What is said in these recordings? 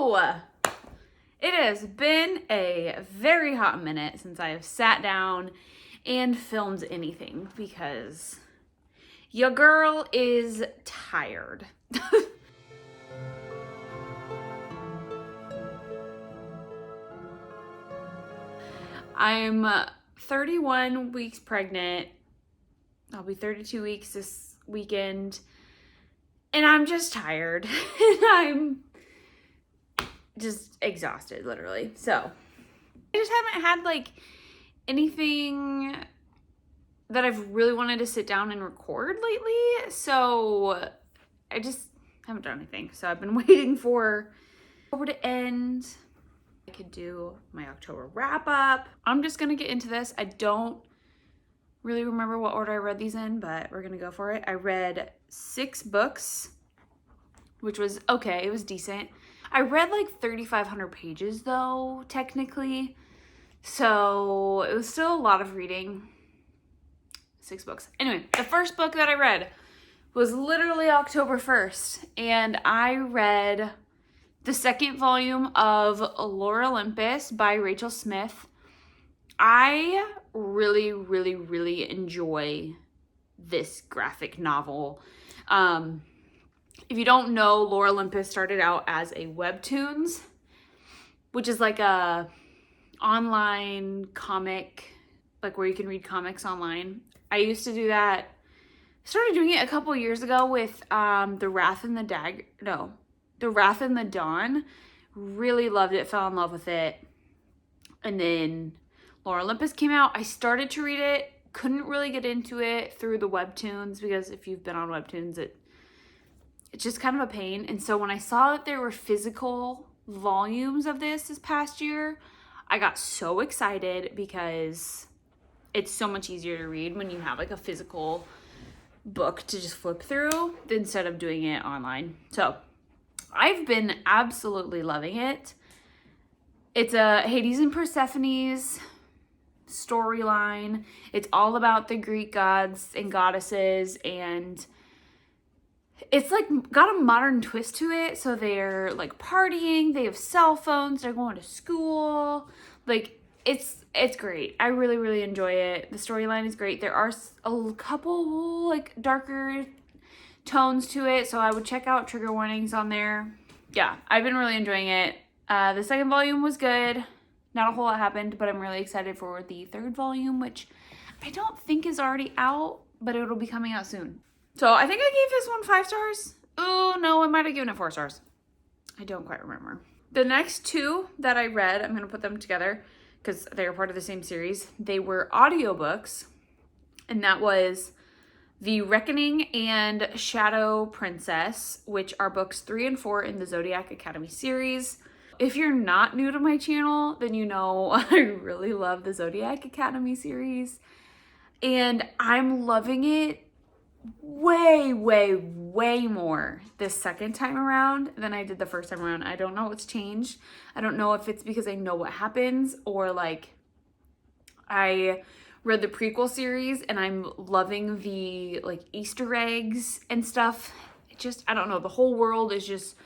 Hello! It has been a very hot minute since I have sat down and filmed anything because your girl is tired. I'm 31 weeks pregnant. I'll be 32 weeks this weekend. And I'm just tired. And I'm just exhausted, literally. So, I just haven't had like anything that I've really wanted to sit down and record lately. So, I just haven't done anything. So, I've been waiting for October to end. I could do my October wrap up. I'm just gonna get into this. I don't really remember what order I read these in, but we're gonna go for it. I read 6 books, which was okay. It was decent. I read like 3,500 pages though, technically. So it was still a lot of reading. 6 books. Anyway, the first book that I read was literally October 1st. And I read the 2nd volume of Olympus by Rachel Smyth. I really enjoy this graphic novel. If you don't know, Olympus started out as a webtoons, which is like a online comic, like where you can read comics online. I used to do that. I started doing it a couple years ago with The Wrath and the Dawn. Really loved it, fell in love with it. And then Olympus came out. I started to read it, couldn't really get into it through the webtoons because if you've been on webtoons, it's just kind of a pain. And so when I saw that there were physical volumes of this past year, I got so excited because it's so much easier to read when you have like a physical book to just flip through instead of doing it online. So I've been absolutely loving it. It's a Hades and Persephone's storyline. It's all about the Greek gods and goddesses, and it's like got a modern twist to it. So they're like partying, they have cell phones, they're going to school. Like it's great. I really enjoy it. The storyline is great. There are a couple like darker tones to it, so I would check out trigger warnings on there. Yeah, I've been really enjoying it. The 2nd volume was good. Not a whole lot happened, but I'm really excited for the 3rd volume, which I don't think is already out, but it'll be coming out soon. So I think I gave this one 5 stars. Oh no, I might have given it 4 stars. I don't quite remember. The next 2 that I read, I'm going to put them together because they're part of the same series. They were audiobooks, and that was The Reckoning and Shadow Princess, which are books 3 and 4 in the Zodiac Academy series. If you're not new to my channel, then you know I really love the Zodiac Academy series. And I'm loving it way more this 2nd time around than I did the 1st time around. I don't know what's changed. I don't know if it's because I know what happens or like I read the prequel series and I'm loving the like Easter eggs and stuff. It just, I don't know, the whole world is just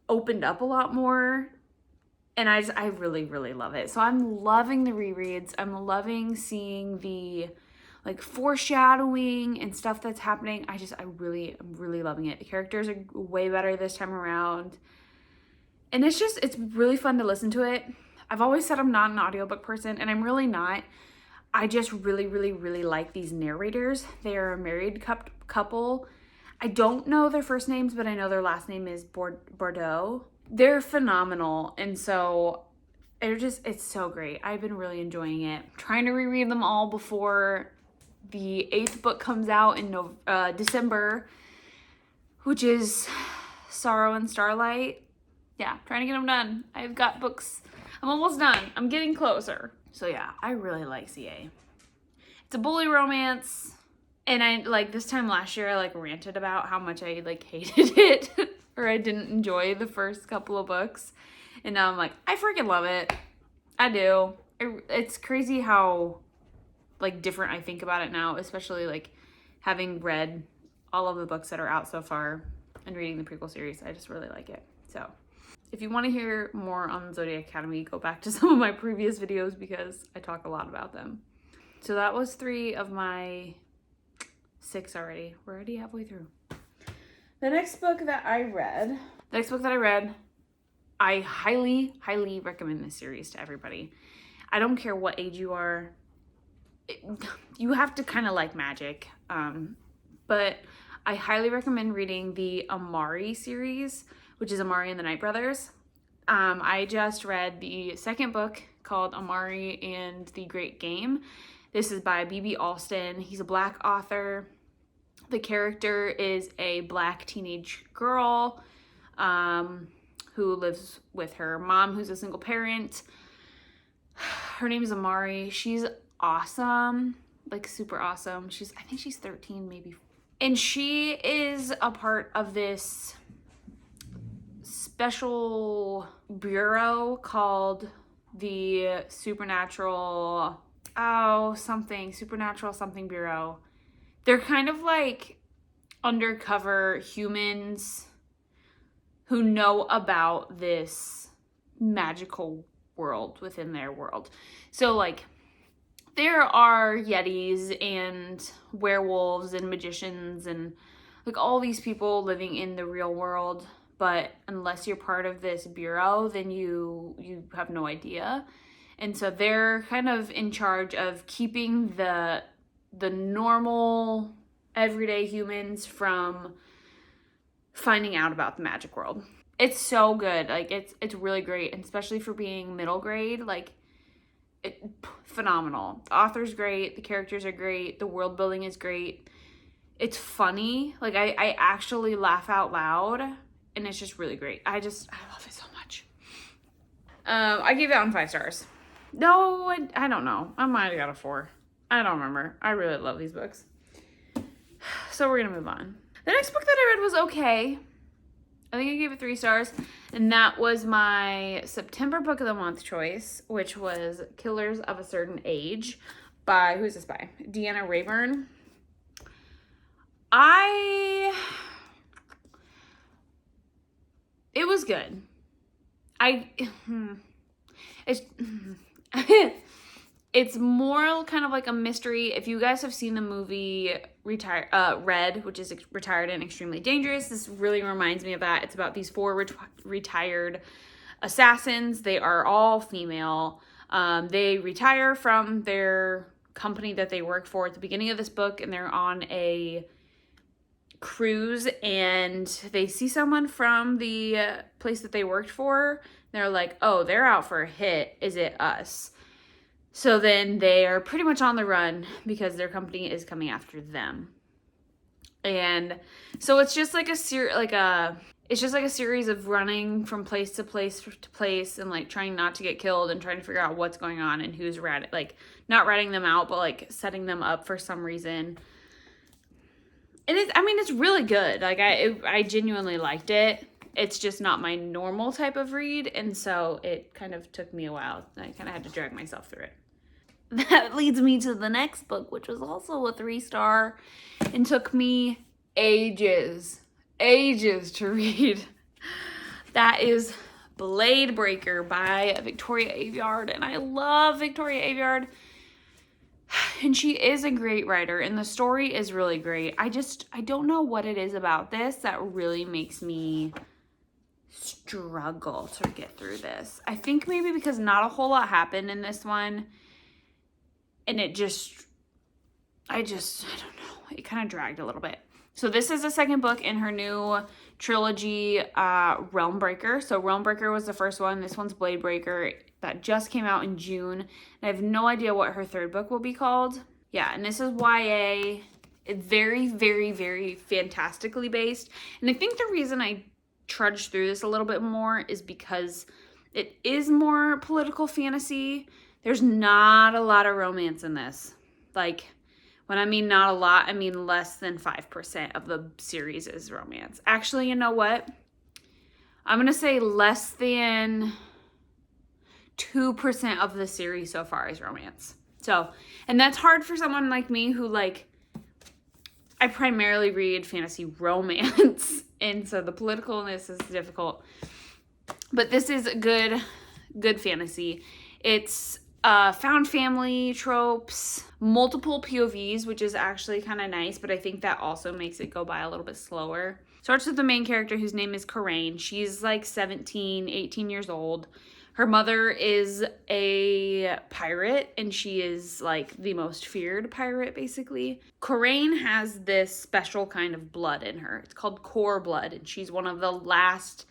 opened up a lot more. And I really love it. So I'm loving the rereads. I'm loving seeing the like foreshadowing and stuff that's happening. I'm really loving it. The characters are way better this time around. And it's really fun to listen to it. I've always said I'm not an audiobook person, and I'm really not. I just really like these narrators. They're a married couple. I don't know their first names, but I know their last name is Bordeaux. They're phenomenal, and so it's so great. I've been really enjoying it. I'm trying to reread them all before the 8th book comes out in December, which is Sorrow and Starlight. Yeah, trying to get them done. I've got books. I'm almost done. I'm getting closer. So yeah, I really like CA. It's a bully romance. And I like this time last year, I like ranted about how much I like hated it or I didn't enjoy the first couple of books. And now I'm like, I freaking love it. I do. It's crazy how like different I think about it now, especially like having read all of the books that are out so far and reading the prequel series. I just really like it. So If you want to hear more on Zodiac Academy, go back to some of my previous videos because I talk a lot about them. So that was 3 of my 6 already. We're already halfway through. The next book that I read, I highly, highly recommend this series to everybody. I don't care what age you are. You have to kind of like magic. But I highly recommend reading the Amari series, which is Amari and the Night Brothers. I just read the second book called Amari and the Great Game. This is by B.B. Alston. He's a Black author. The character is a Black teenage girl who lives with her mom, who's a single parent. Her name is Amari. She's awesome, like super awesome. I think she's 13, maybe. And she is a part of this special bureau called the Supernatural something Bureau. They're kind of like undercover humans who know about this magical world within their world. So like there are yetis and werewolves and magicians and like all these people living in the real world, but unless you're part of this bureau, then you have no idea. And so they're kind of in charge of keeping the normal everyday humans from finding out about the magic world. It's so good. Like it's really great, and especially for being middle grade, like phenomenal. The author's great, the characters are great, the world building is great. It's funny. Like I actually laugh out loud, and it's just really great. I love it so much. I gave it on 5 stars. No, I don't know. I might have got a 4. I don't remember. I really love these books. So we're gonna move on. The next book that I read was okay. I think I gave it 3 stars, and that was my September book of the month choice, which was Killers of a Certain Age by, who's this by? Deanna Raybourne. It was good. It's more kind of like a mystery. If you guys have seen the movie Red, which is Retired and Extremely Dangerous, this really reminds me of that. It's about these 4 retired assassins. They are all female. They retire from their company that they work for at the beginning of this book, and they're on a cruise, and they see someone from the place that they worked for. They're like, oh, they're out for a hit. Is it us? So then they are pretty much on the run because their company is coming after them. And so it's just like a series of running from place to place and like trying not to get killed and trying to figure out what's going on and who's not ratting them out, but like setting them up for some reason. And it's really good. Like I genuinely liked it. It's just not my normal type of read, and so it kind of took me a while. I kind of had to drag myself through it. That leads me to the next book, which was also a 3-star and took me ages to read. That is Blade Breaker by Victoria Aveyard, and I love Victoria Aveyard. And she is a great writer, and the story is really great. I don't know what it is about this that really makes me struggle to get through this. I think maybe because not a whole lot happened in this one, and I don't know, it kind of dragged a little bit. So this is the second book in her new trilogy, Realm Breaker. So Realm Breaker was the first one. This one's Blade Breaker. That just came out in June. And I have no idea what her third book will be called. Yeah, and this is YA. It's very, very, very fantastically based. And I think the reason I trudged through this a little bit more is because it is more political fantasy. There's not a lot of romance in this. Like, when I mean not a lot, I mean less than 5% of the series is romance. Actually, you know what? I'm going to say less than 2% of the series so far is romance. So, and that's hard for someone like me who, like, I primarily read fantasy romance. And so the politicalness is difficult. But this is good fantasy. It's found family tropes, multiple POVs, which is actually kind of nice, but I think that also makes it go by a little bit slower. Starts with the main character whose name is Coraine. She's like 17, 18 years old. Her mother is a pirate, and she is like the most feared pirate, basically. Coraine has this special kind of blood in her. It's called core blood, and she's one of the last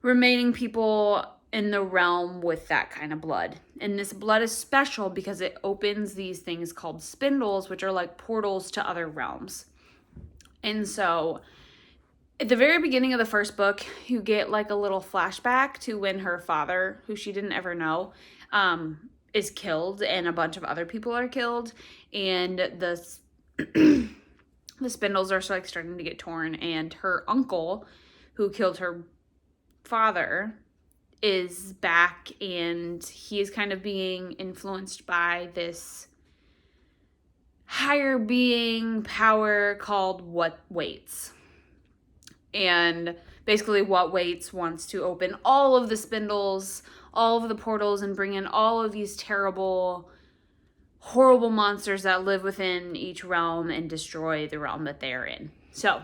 remaining people in the realm with that kind of blood. And this blood is special because it opens these things called spindles, which are like portals to other realms. And so at the very beginning of the first book, you get like a little flashback to when her father, who she didn't ever know, is killed, and a bunch of other people are killed, and the spindles are like starting to get torn, and her uncle, who killed her father, is back, and he is kind of being influenced by this higher being power called What Waits. And basically What Waits wants to open all of the spindles, all of the portals, and bring in all of these terrible, horrible monsters that live within each realm and destroy the realm that they are in. So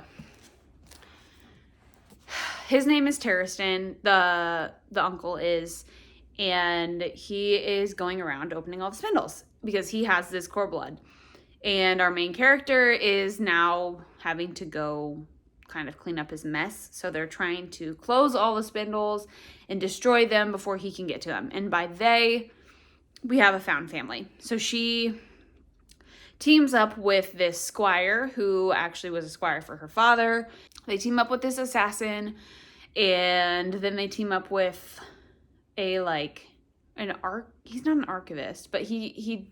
his name is Terriston, the uncle is, and he is going around opening all the spindles because he has this core blood. And our main character is now having to go kind of clean up his mess. So they're trying to close all the spindles and destroy them before he can get to them. And by they, we have a found family. So she teams up with this squire who actually was a squire for her father. They team up with this assassin, and then they team up with he's not an archivist, but he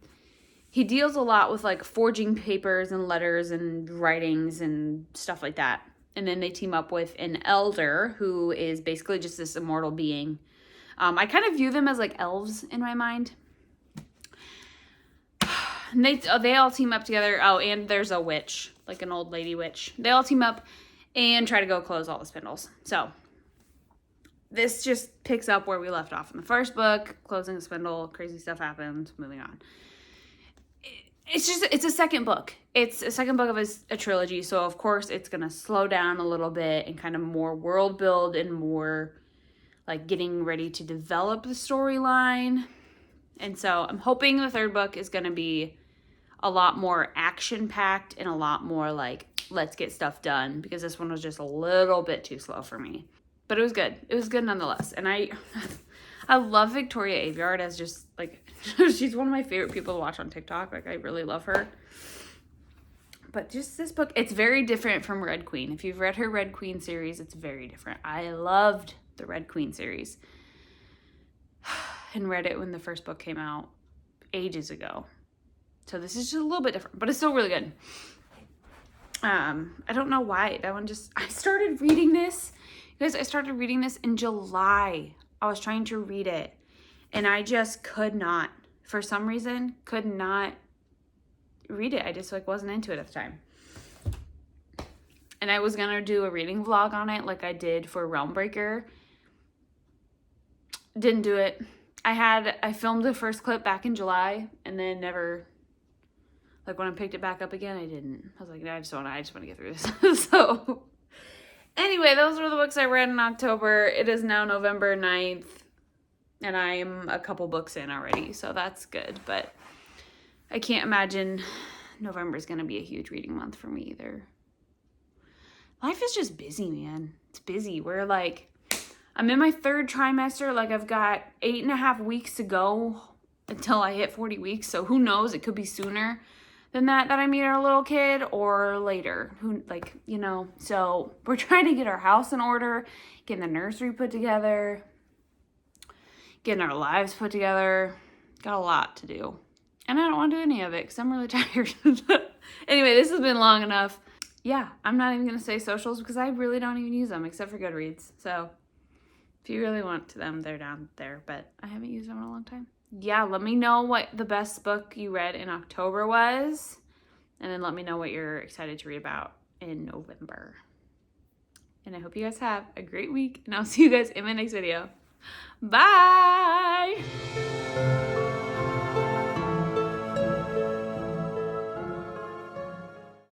deals a lot with like forging papers and letters and writings and stuff like that. And then they team up with an elder who is basically just this immortal being. I kind of view them as like elves in my mind. And they all team up together. Oh, and there's a witch, like an old lady witch. They all team up and try to go close all the spindles. So this just picks up where we left off in the first book. Closing the spindle, crazy stuff happens, moving on. It's a second book. It's a second book of a trilogy, so of course it's going to slow down a little bit and kind of more world build and more like getting ready to develop the storyline. And so I'm hoping the third book is going to be a lot more action-packed and a lot more like, let's get stuff done, because this one was just a little bit too slow for me. But it was good. It was good nonetheless. And I love Victoria Aveyard as just like, she's one of my favorite people to watch on TikTok. Like, I really love her. But just this book, it's very different from Red Queen. If you've read her Red Queen series, it's very different. I loved the Red Queen series and read it when the first book came out ages ago. So this is just a little bit different, but it's still really good. I don't know why. That one just, I started reading this. You guys, I started reading this in July. I was trying to read it, and I just could not, for some reason, could not read it. I just like wasn't into it at the time. And I was gonna do a reading vlog on it like I did for Realmbreaker. Didn't do it. I filmed the first clip back in July and then never, like when I picked it back up again, I didn't. I was like, no, I just want to get through this. So anyway, those were the books I read in October. It is now November 9th, and I'm a couple books in already, so that's good. But I can't imagine November is going to be a huge reading month for me either. Life is just busy, man. It's busy. We're like, I'm in my third trimester. Like, I've got 8.5 weeks to go until I hit 40 weeks. So who knows? It could be sooner than that I meet our little kid, or later. So we're trying to get our house in order, getting the nursery put together, getting our lives put together. Got a lot to do. And I don't want to do any of it because I'm really tired. Anyway, this has been long enough. Yeah, I'm not even going to say socials because I really don't even use them except for Goodreads. So if you really want to them, they're down there, but I haven't used them in a long time. Yeah, let me know what the best book you read in October was, and then let me know what you're excited to read about in November. And I hope you guys have a great week. And I'll see you guys in my next video. Bye!